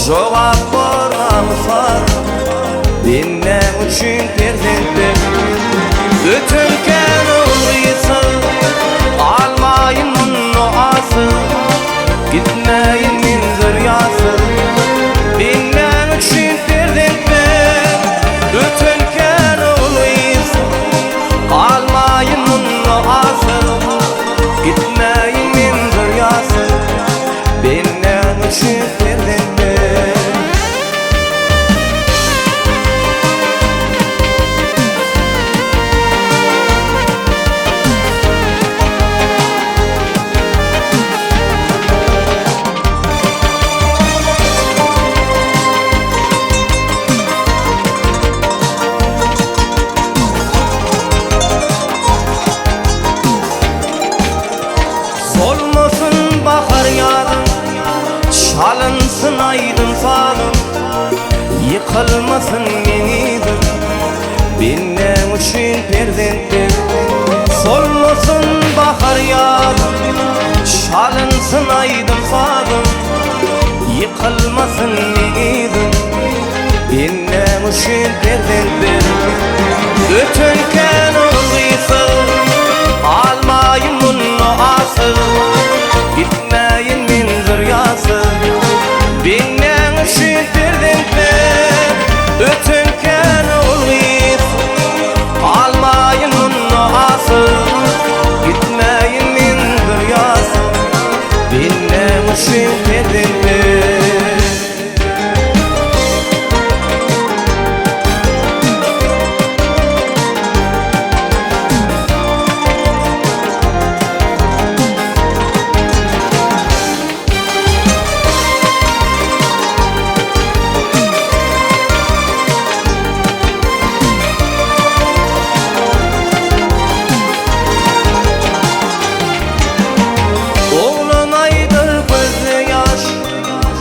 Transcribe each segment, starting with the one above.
Jogap borgamsar Dinne üçün perzentler Ötünken uğrıysa Almayın noası Gitmeyin min züryası Dinne üçün perzentler Ötünken uğrıysa Almayın noası Gitmeyin min züryası Dinne üçün perzentler Solmasın bahar yağdım Şalınsın aydın sağdım Yıkılmasın yeniden Benim üçün perzentler Solmasın bahar yağdım Şalınsın aydın sağdım Yıkılmasın yeniden Benim üçün perzentler Ötünken uğrıysa Almayın noası Gitmeyin min züryası Benim üçün perzentler Ötünken uğrıysa Almayın noası Gitmeyin min züryası Benim üçün perzentler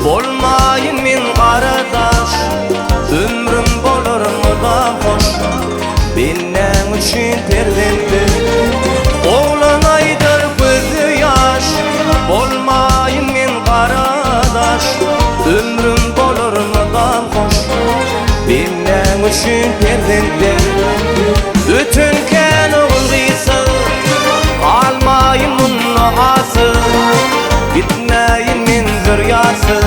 Olmayın min qaradaş Ömrüm bolur mu da hoş Benim üçün perzentler Oğlan aydır gözü yaş Olmayın min qaradaş Ömrüm bolur mu da hoş Benim üçün perzentler Ötünken uğrıysa Almayın noası Gitmeyin min züryası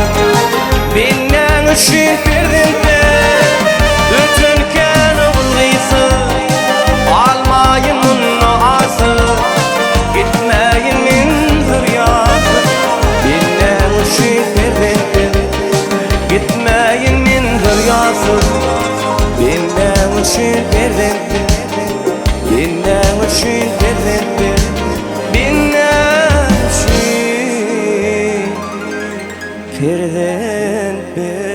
Benim üçün perzentler Ötünken uğrıysa Almayın noası Gitmeyin min züryası Benim üçün perzentler Gitmeyin min züryası Benim üçün perzentler Benim üçün perzentler Benim üçün perzentler